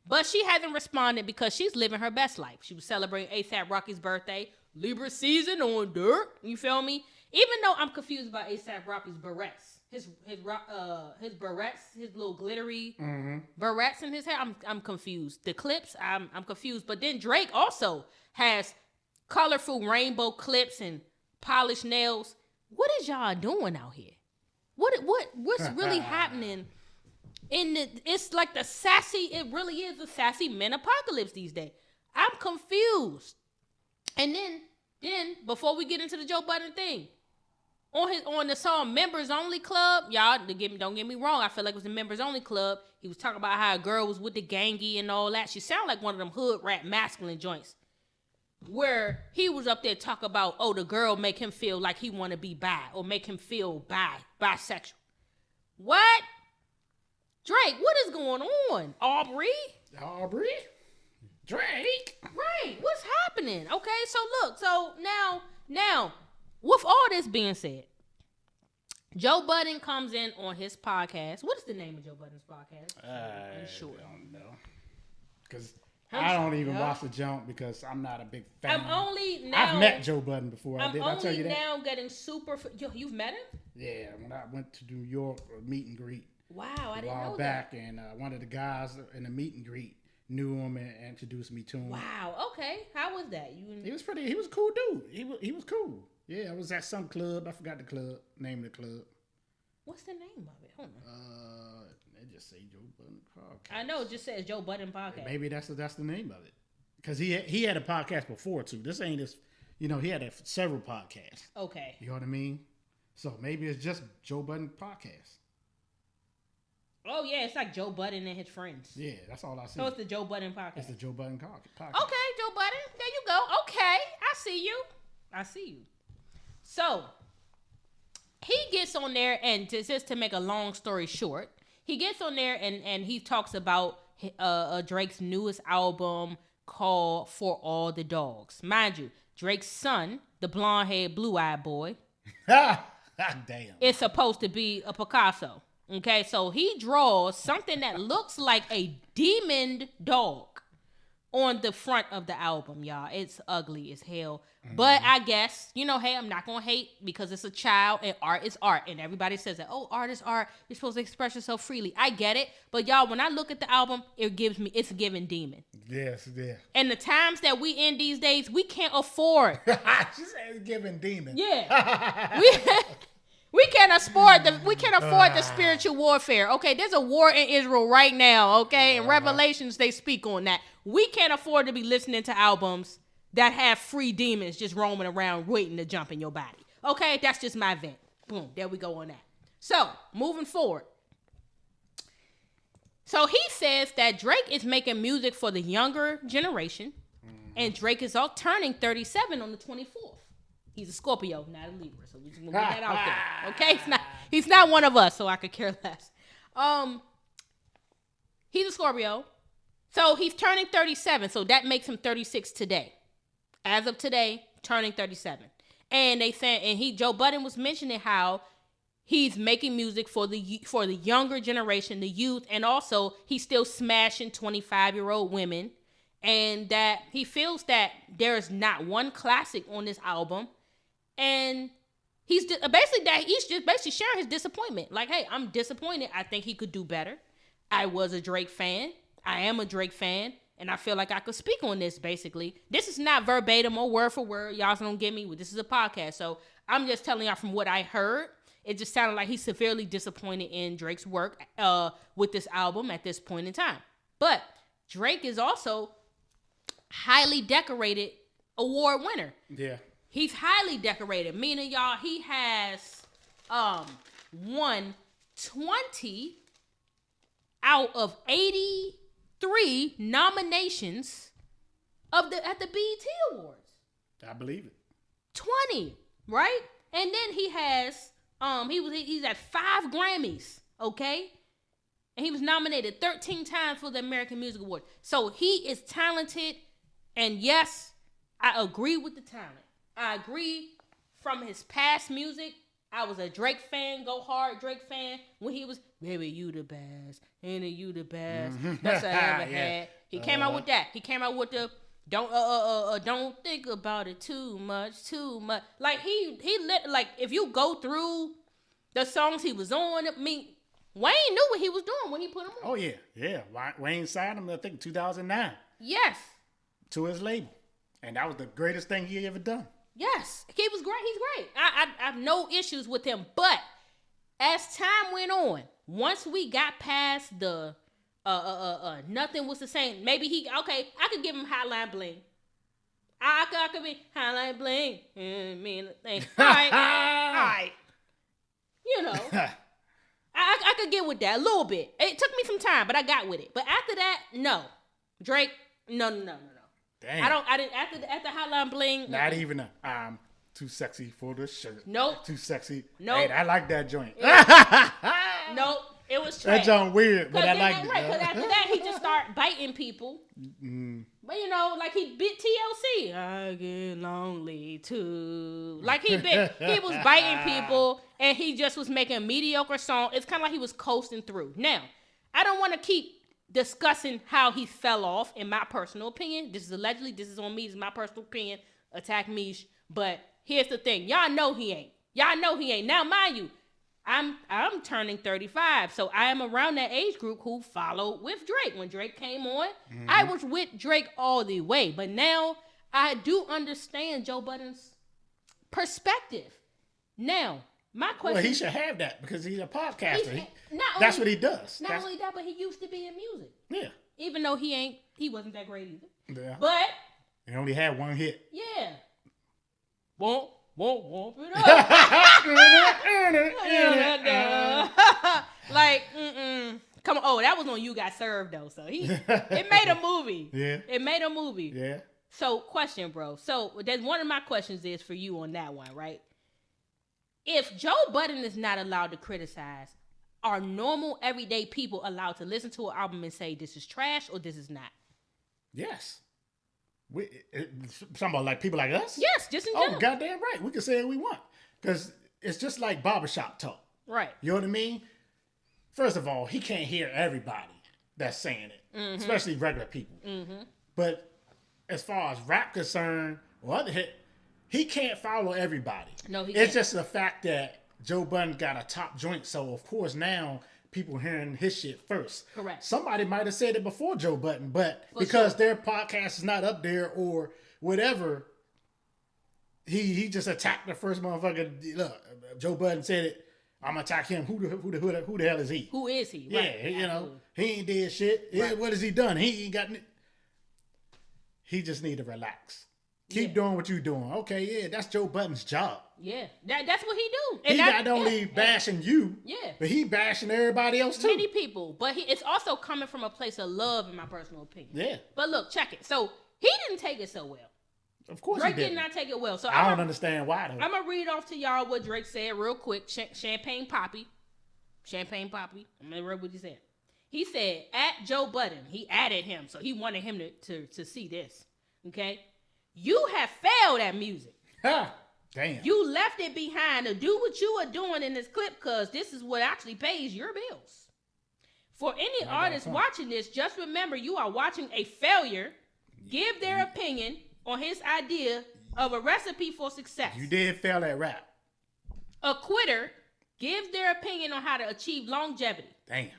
But she hasn't responded because she's living her best life. She was celebrating A$AP Rocky's birthday. Libra season on dirt. You feel me? Even though I'm confused about A$AP Rocky's barrettes. His barrettes, his little glittery barrettes in his hair. I'm confused. The clips, I'm confused. But then Drake also has colorful rainbow clips and polished nails. What is y'all doing out here? What's really happening? It's like the sassy. It really is the sassy men apocalypse these days. I'm confused. And then before we get into the Joe Budden thing. On the song Members Only Club, y'all, don't get me wrong, I feel like it was the Members Only Club. He was talking about how a girl was with the gangy and all that. She sounded like one of them hood rap masculine joints. Where he was up there talking about, the girl make him feel like he want to be bi, or make him feel bisexual. What? Drake, what is going on? Aubrey? Drake? Right, what's happening? Okay, so look, now, with all this being said, Joe Budden comes in on his podcast. What is the name of Joe Budden's podcast? I don't know. Because I don't even watch the junk because I'm not a big fan. I've met Joe Budden before. I tell you that? now getting super... You've met him? Yeah, when I went to New York for a meet and greet. Wow, I didn't know that. A while back, and one of the guys in the meet and greet knew him and introduced me to him. Wow, okay. How was that? He was a cool dude. He was cool. Yeah, I was at some club. I forgot the name of the club. What's the name of it? Hold on. It just say Joe Budden Podcast. I know, it just says Joe Budden Podcast. Maybe that's the name of it. Because he had a podcast before too. This ain't his. He had several podcasts. Okay. You know what I mean? So maybe it's just Joe Budden Podcast. Oh yeah, it's like Joe Budden and his friends. Yeah, that's all I see. So it's the Joe Budden Podcast. It's the Joe Budden Podcast. Okay, Joe Budden. There you go. Okay, I see you. So, he gets on there, and just to make a long story short, he gets on there and he talks about Drake's newest album called For All the Dogs. Mind you, Drake's son, the blonde-haired, blue-eyed boy, damn, is supposed to be a Picasso. Okay, so he draws something that looks like a demon dog on the front of the album, y'all. It's ugly as hell. Mm-hmm. But I guess, hey, I'm not going to hate because it's a child and art is art. And everybody says that, art is art. You're supposed to express yourself freely. I get it. But y'all, when I look at the album, it's giving demon. Yes, yeah. And the times that we in these days, we can't afford. She said it's giving demon. Yeah. We can't afford the spiritual warfare. Okay, there's a war in Israel right now, okay? In Revelations, they speak on that. We can't afford to be listening to albums that have free demons just roaming around waiting to jump in your body. Okay, that's just my vent. Boom, there we go on that. So, moving forward. So he says that Drake is making music for the younger generation, and Drake is all turning 37 on the 24th. He's a Scorpio, not a Libra, so we just gonna get that out there. Okay, he's not one of us, so I could care less. He's a Scorpio, so he's turning 37, so that makes him 36 today. As of today, turning 37, and they said, and Joe Budden was mentioning how he's making music for the younger generation, the youth, and also he's still smashing 25-year-old women, and that he feels that there's not one classic on this album, and he's just basically sharing his disappointment. Like, hey, I'm disappointed. I think he could do better. I was a Drake fan. I am a Drake fan, and I feel like I could speak on this. Basically, this is not verbatim or word for word. Y'all don't get me. This is a podcast, so I'm just telling y'all from what I heard. It just sounded like he's severely disappointed in Drake's work with this album at this point in time. But Drake is also highly decorated award winner. Yeah. He's highly decorated, meaning, y'all, he has won 20 out of 83 nominations at the BET Awards. I believe it. 20, right? And then he has he's at 5 Grammys, okay? And he was nominated 13 times for the American Music Award. So he is talented, and yes, I agree with the talent. I agree from his past music. I was a Drake fan, go hard Drake fan, when he was, baby, you the best, ain't it you the best, that's what I ever had. He came out with that. He came out with the, don't think about it too much. Like if you go through the songs he was on, I mean, Wayne knew what he was doing when he put him on. Oh yeah. Wayne signed him, I think, 2009. Yes. To his label, and that was the greatest thing he ever done. Yes, he was great. He's great. I have no issues with him, but as time went on, once we got past the nothing was the same. Maybe I could give him Hotline Bling. I could be Hotline Bling. All right. You know, I could get with that a little bit. It took me some time, but I got with it. But after that, no, Drake, no. Damn. I didn't after Hotline Bling. Not even I'm too sexy for the shirt. Nope. Too sexy. Nope. Hey, I like that joint. Nope. It was trash. That joint weird, but I like it. Right, because after that, he just started biting people. But, you know, like he bit TLC. I get lonely, too. Like he was biting people, and he just was making a mediocre song. It's kind of like he was coasting through. Now, I don't want to keep discussing how he fell off, in my personal opinion. This is on me. This is my personal opinion. Attack Meesh. But here's the thing. Y'all know he ain't. Now, mind you, I'm turning 35, so I am around that age group who followed with Drake. When Drake came on, I was with Drake all the way. But now I do understand Joe Budden's perspective. Now, my question... Well, he should have that because he's a podcaster. That's what he does. Not only that, but he used to be in music. Yeah. Even though he wasn't that great either. Yeah. But... he only had one hit. Yeah. Won't it up. Like, come on. Oh, that was when You Got Served, though. So it made a movie. Yeah. It made a movie. Yeah. So, question, bro. So, there's one of my questions is for you on that one, right? If Joe Budden is not allowed to criticize, are normal, everyday people allowed to listen to an album and say this is trash or this is not? Yes. Somebody like people like us? Yes, just in general. Oh, goddamn right. We can say what we want. Because it's just like barbershop talk. Right. You know what I mean? First of all, he can't hear everybody that's saying it. Especially regular people. But as far as rap concerned, or other hit, he can't follow everybody. No, he It's can't. just the fact that Joe Budden got a top joint, so of course now people hearing his shit first. Correct. Somebody might have said it before Joe Budden, but because their podcast is not up there or whatever, he just attacked the first motherfucker. Look, Joe Budden said it. I'm gonna attack him. Who the hell is he? Who is he? Yeah, Right. you know, he ain't did shit. Right. What has he done? He ain't got. He just need to relax. Keep doing what you're doing. Okay, yeah, that's Joe Budden's job. Yeah, that's what he do. And he not only bashing you, but he bashing everybody else too. Many people, but it's also coming from a place of love, in my personal opinion. Yeah. But look, check it. So he didn't take it so well. Of course Drake he did not take it well. So I don't understand why though. I'm gonna read off to y'all what Drake said real quick. Champagne Poppy. I'm gonna read what he said. He said, at Joe Budden, he added him, so he wanted him to see this. Okay? You have failed at music. Damn. You left it behind to do what you are doing in this clip because this is what actually pays your bills. For any artist watching this, just remember you are watching a failure give their opinion on his idea of a recipe for success. You did fail at rap. A quitter gives their opinion on how to achieve longevity. Damn.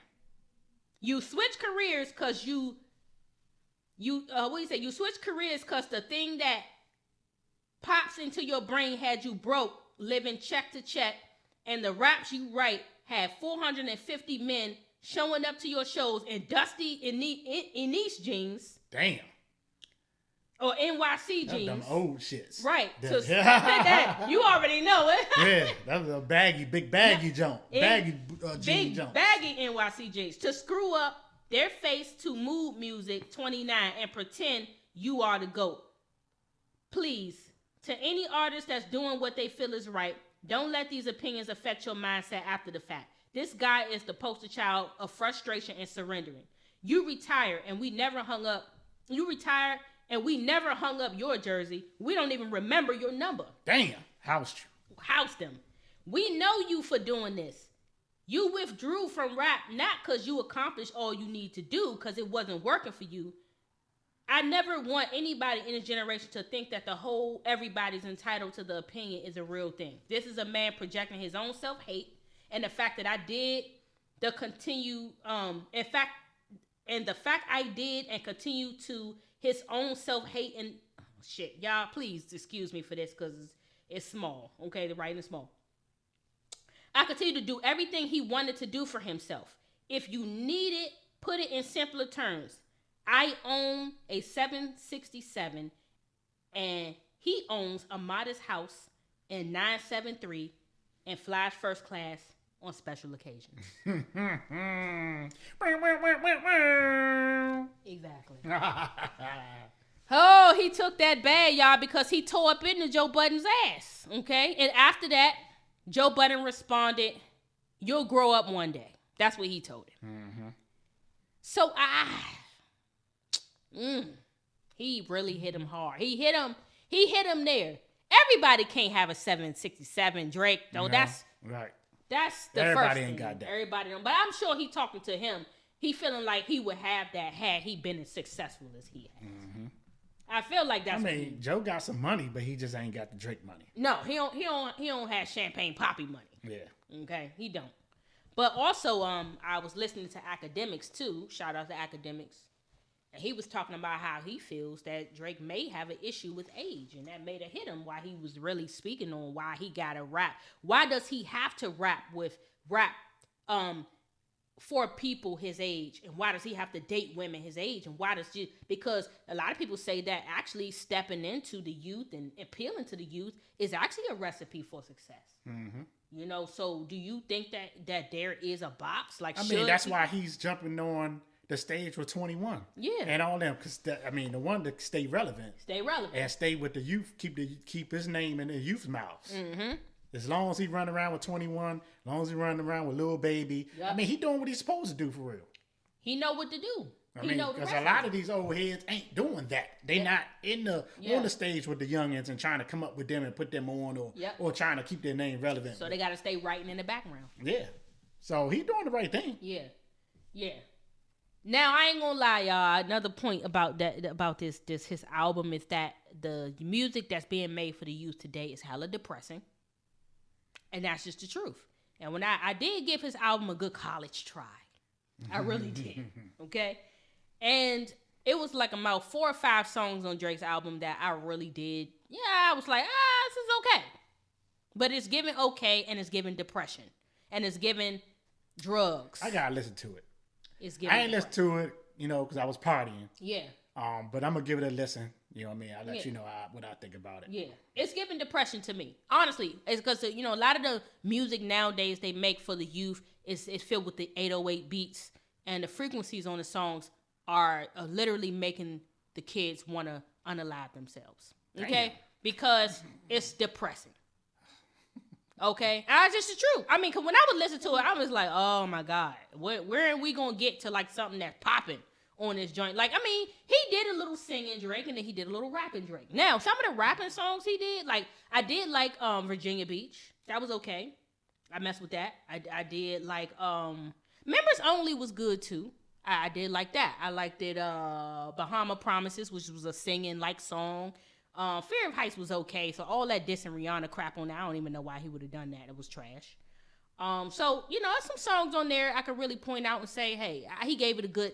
You switch careers because you switch careers because the thing that pops into your brain had you broke, living check to check, and the raps you write had 450 men showing up to your shows in dusty Anish jeans. Damn. Or NYC jeans. Them old shits. Right. That, you already know it. Yeah, that was a big baggy jump. Baggy jean jump. Baggy NYC jeans. To screw up their face to Mood Music 29 and pretend you are the GOAT. Please, to any artist that's doing what they feel is right, don't let these opinions affect your mindset after the fact. This guy is the poster child of frustration and surrendering. You retired and we never hung up. Your jersey. We don't even remember your number. Damn. Housed them. We know you for doing this. You withdrew from rap not because you accomplished all you need to do because it wasn't working for you. I never want anybody in this generation to think that the whole everybody's entitled to the opinion is a real thing. This is a man projecting his own self-hate, and the fact that I did the fact I did and continue to his own self-hate and shit. Y'all, please excuse me for this because it's small. Okay, the writing is small. I continue to do everything he wanted to do for himself. If you need it, put it in simpler terms. I own a 767 and he owns a modest house in 973 and flies first class on special occasions. Exactly. Oh, he took that bad, y'all, because he tore up into Joe Budden's ass. Okay? And after that, Joe Budden responded, "You'll grow up one day." That's what he told him. Mm-hmm. So he really hit him hard. He hit him there. Everybody can't have a 767 Drake, though. No, that's right. That's the Everybody first thing. Ain't got that. Everybody don't. But I'm sure he talking to him. He feeling like he would have that had he been as successful as he has. Mm-hmm. I feel like that's. Joe got some money, but he just ain't got the Drake money. No, he don't have Champagne Poppy money. Yeah. Okay, he don't. But also, I was listening to Academics too. Shout out to Academics. And he was talking about how he feels that Drake may have an issue with age, and that made it hit him. Why he was really speaking on why he got to rap. Why does he have to rap for people his age, and why does he have to date women his age, and because a lot of people say that actually stepping into the youth and appealing to the youth is actually a recipe for success. Mm-hmm. You know, so do you think that there is a box? That's why he's jumping on the stage with 21. Yeah. And all them, because the one to stay relevant. And stay with the youth, keep his name in the youth's mouths. Mm-hmm. As long as he run around with 21, as long as he run around with Lil Baby. Yep. He doing what he's supposed to do for real. He know what to do. Because a lot of these old heads ain't doing that. They not on the stage with the youngins and trying to come up with them and put them on or trying to keep their name relevant. So they got to stay writing in the background. Yeah. So he doing the right thing. Yeah. Yeah. Now, I ain't gonna lie, y'all. Another point about this his album is that the music that's being made for the youth today is hella depressing. And that's just the truth. And when I did give his album a good college try. I really did. Okay? And it was like about 4 or 5 songs on Drake's album that I really did. Yeah, I was like, this is okay. But it's giving okay, and it's giving depression. And it's giving drugs. I gotta listen to it. I ain't listened to it, because I was partying. Yeah. But I'm gonna give it a listen. You know what I mean? I'll let you know what I think about it. Yeah. It's giving depression to me. Honestly. It's because, a lot of the music nowadays they make for the youth is filled with the 808 beats. And the frequencies on the songs are literally making the kids want to unalive themselves. Okay? Damn. Because it's depressing. Okay? And it's just the truth. I mean, because when I would listen to it, I was like, oh my God. Where are we going to get to like something that's popping on this joint? Like, I mean, he did a little singing Drake and then he did a little rapping Drake. Now, some of the rapping songs he did, like, I did like Virginia Beach. That was okay. I messed with that. I did like Members Only was good too. I did like that. I liked it Bahama Promises, which was a singing like song. Fear of Heights was okay. So all that dissing Rhianna crap on that, I don't even know why he would have done that. It was trash. So, there's some songs on there I could really point out and say, hey, he gave it a good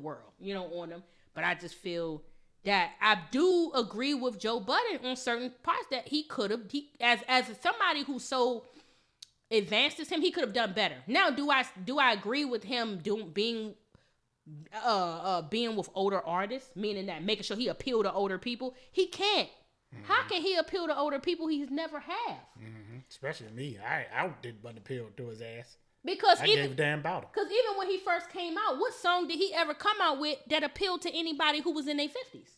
whirl, on them. But I just feel that I do agree with Joe Budden on certain parts that he could have, as somebody who's so advanced as him, he could have done better. Now, do I agree with him being with older artists, meaning that making sure he appeal to older people? He can't. Mm-hmm. How can he appeal to older people he's never have? Mm-hmm. Especially me. I didn't appeal to his ass. Because I gave a damn about him. Because even when he first came out, what song did he ever come out with that appealed to anybody who was in their 50s?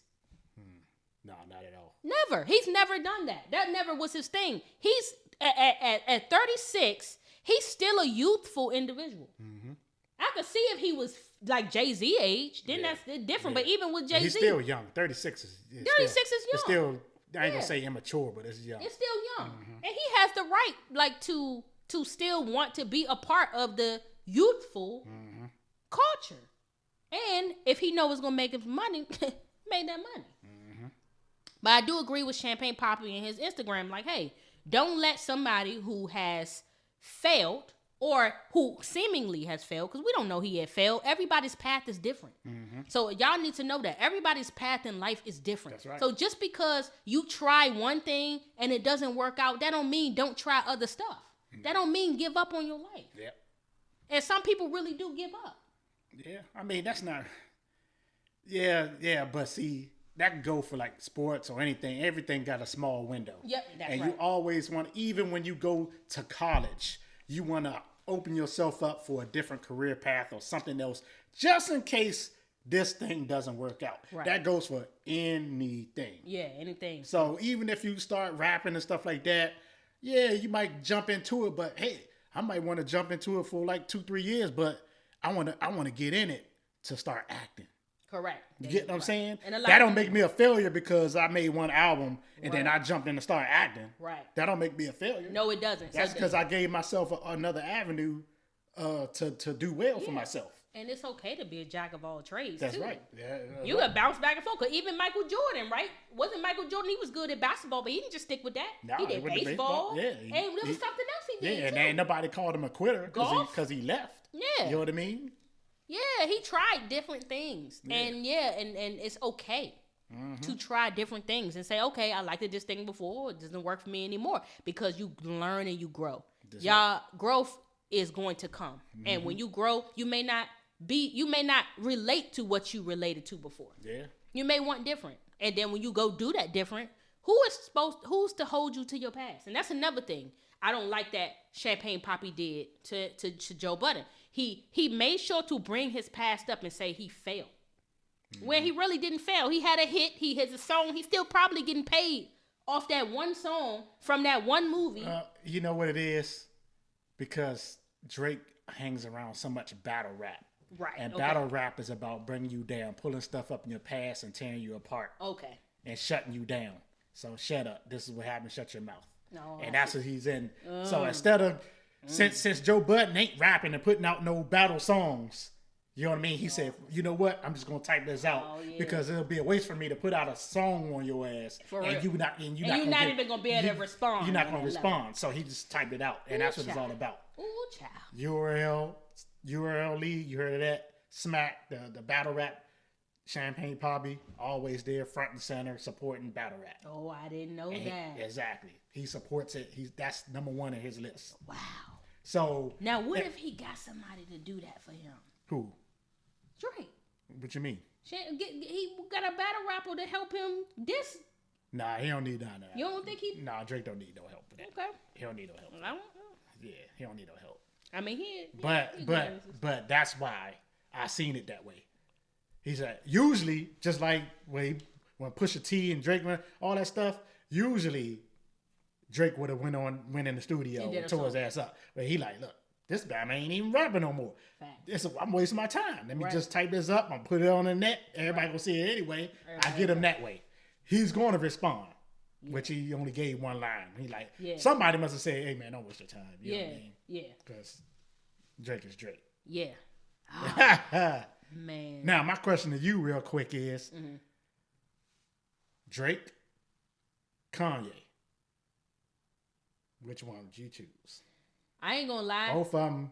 No, not at all. Never. He's never done that. That never was his thing. He's at 36. He's still a youthful individual. Mm-hmm. I could see if he was like Jay-Z age, then that's different. Yeah. But even with Jay-Z, he's still young. 36 is young. It's still, I ain't gonna say immature, but it's young. It's still young, and he has the right, like, to still want to be a part of the youthful culture. And if he knows it's gonna make him money, make that money. Mm-hmm. But I do agree with Champagne Poppy and his Instagram. Like, hey, don't let somebody who has failed or who seemingly has failed, because we don't know he had failed. Everybody's path is different. Mm-hmm. So y'all need to know that everybody's path in life is different. That's right. So just because you try one thing and it doesn't work out, that don't mean don't try other stuff. Mm-hmm. That don't mean give up on your life. Yeah. And some people really do give up. Yeah. I mean, that's not... Yeah, but see... That can go for like sports or anything. Everything got a small window. Yep, that's right. And you always want, even when you go to college, you want to open yourself up for a different career path or something else, just in case this thing doesn't work out. Right. That goes for anything. Yeah, anything. So even if you start rapping and stuff like that, yeah, you might jump into it, but hey, I might want to jump into it for like 2-3 years, but I want to get in it to start acting. Correct. You get what I'm saying? That don't make me a failure because I made one album and then I jumped in and started acting. Right. That don't make me a failure. No, it doesn't. That's because I gave myself another avenue to do well for myself. And it's okay to be a jack of all trades. That's too. Right. Yeah, you got bounce back and forth. Cause even Michael Jordan, right? Wasn't Michael Jordan? He was good at basketball, but he didn't just stick with that. No, he did baseball. Yeah. And there was something else he did. Yeah, and ain't nobody called him a quitter because he left. Yeah. You know what I mean? Yeah, he tried different things. Yeah. And it's okay to try different things and say, okay, I liked this thing before, it doesn't work for me anymore, because you learn and you grow. Growth is going to come. Mm-hmm. And when you grow, you may not relate to what you related to before. Yeah. You may want different. And then when you go do that different, who's to hold you to your past? And that's another thing I don't like that Champagne Poppy did to Joe Budden. He made sure to bring his past up and say he failed. Mm-hmm. Where he really didn't fail. He had a hit. He has a song. He's still probably getting paid off that one song from that one movie. You know what it is? Because Drake hangs around so much battle rap. Right. And battle rap is about bringing you down, pulling stuff up in your past and tearing you apart. Okay. And shutting you down. So shut up. This is what happened. Shut your mouth. No. And that's what he's in. So instead of... Since Joe Budden ain't rapping and putting out no battle songs, you know what I mean? He said, you know what? I'm just gonna type this out because it'll be a waste for me to put out a song on your ass and you're not even gonna be able to respond. You're not gonna respond. So he just typed it out, and that's what it's all about. Ooh, child. URL Lee, you heard of that? Smack, the battle rap. Champagne Poppy, always there, front and center, supporting battle rap. Oh, I didn't know that. Exactly. He supports it. That's number one on his list. Wow. So now, what if he got somebody to do that for him? Who? Drake. What you mean? He got a battle rapper to help him diss. Nah, he don't need none of that. You don't think he? Nah, Drake don't need no help with that. Okay. He don't need no help. I don't know. Yeah, he don't need no help. I mean, But that's why I seen it that way. He said usually just like when Pusha T and Drake went all that stuff. Usually Drake would have went in the studio and tore his ass up. But he like, look, this guy ain't even rapping no more. I'm wasting my time. Let me just type this up. I'm put it on the net. Everybody gonna see it anyway. I get him that way. He's going to respond, which he only gave one line. He like, somebody must have said, hey man, don't waste your time. You know what I mean? Yeah. Because Drake is Drake. Yeah. Oh, man. Now, my question to you real quick is, Drake, Kanye, which one would you choose? I ain't gonna lie. Both of them.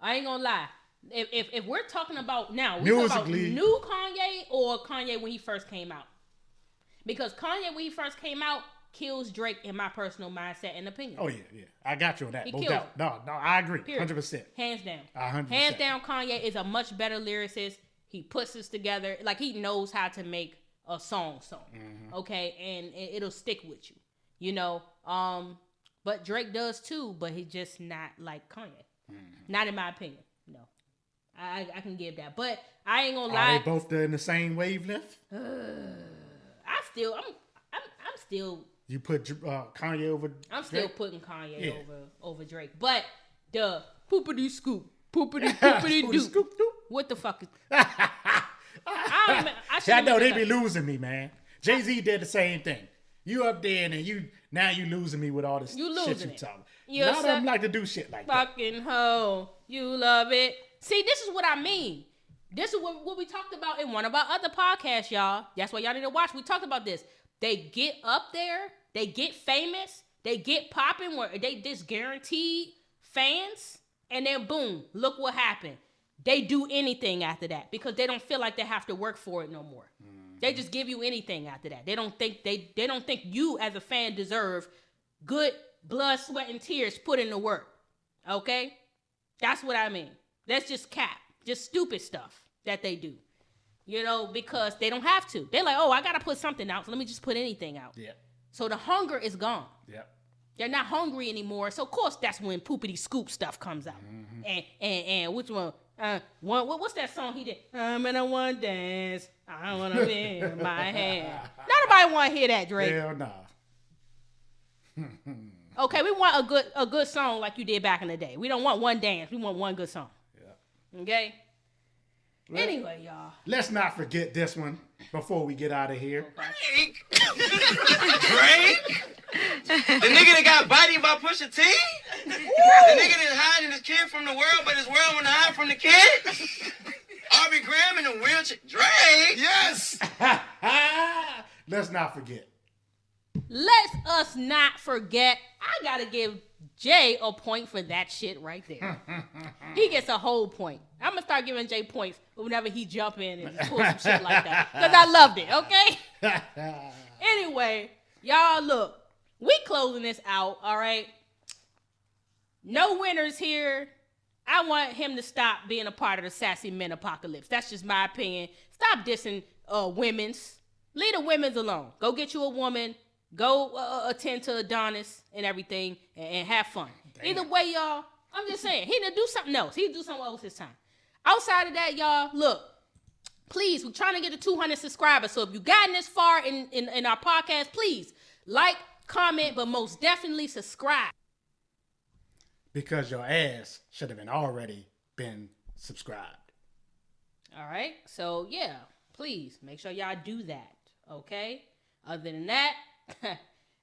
I ain't gonna lie. If we're talking about now, musically, talking about new Kanye or Kanye when he first came out. Because Kanye, when he first came out, kills Drake in my personal mindset and opinion. Oh, yeah. I got you on that. He killed him. No, I agree. Period. 100%. Hands down. 100%. Hands down, Kanye is a much better lyricist. He puts this together. Like, he knows how to make a song. Okay? And it'll stick with you. You know? But Drake does too, but he's just not like Kanye. Not in my opinion. No. I can give that. But I ain't gonna lie. Are they both in the same wavelength? I'm still. You put Kanye over. I'm still putting Kanye over Drake, but the poopity scoop, poopity doop. What the fuck is? I know they be losing me, man. Jay-Z did the same thing. You up there and you losing me with all this shit you talking. A lot of them like to do shit like that. Fucking hoe, you love it. See, this is what I mean. This is what we talked about in one of our other podcasts, y'all. That's why y'all need to watch. We talked about this. They get up there, they get famous, they get popping where they just guaranteed fans, and then boom, look what happened. They do anything after that because they don't feel like they have to work for it no more. They just give you anything after that. They don't think you as a fan deserve good blood, sweat, and tears put in the work. Okay? That's what I mean. That's just cap. Just stupid stuff that they do. You know, because they don't have to. They're like, oh, I got to put something out, so let me just put anything out. Yeah. So the hunger is gone. Yeah. They're not hungry anymore. So, of course, that's when poopity scoop stuff comes out. And which one? What's that song he did? I'm in a one dance. I want to be in my hand. Nobody want to hear that, Drake. Hell nah. Okay, we want a good song like you did back in the day. We don't want one dance. We want one good song. Yeah. Okay? Anyway, y'all. Let's not forget this one before we get out of here. Drake? The nigga that got bodied by Pusha T? The nigga that's hiding his kid from the world, but his world wanna hide from the kid? Aubrey Graham in the wheelchair. Drake? Yes! Let's not forget. Let us not forget. I gotta give Jay a point for that shit right there. He gets a whole point. I'm gonna start giving Jay points whenever he jump in and pull some shit like that. Because I loved it, okay? Anyway, y'all look. We closing this out, all right? No winners here. I want him to stop being a part of the sassy men apocalypse. That's just my opinion. Stop dissing women's. Leave the women's alone. Go get you a woman. Go attend to Adonis and everything and have fun. Damn. Either way, y'all, I'm just saying, he need to do something else. He need to do something else this time. Outside of that, y'all, look, please, we're trying to get to 200 subscribers. So if you've gotten this far in our podcast, please like, comment, but most definitely subscribe. Because your ass should have already been subscribed. All right. So, yeah, please make sure y'all do that. Okay? Other than that,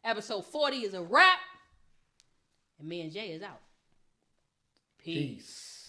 episode 40 is a wrap. And me and Jay is out. Peace.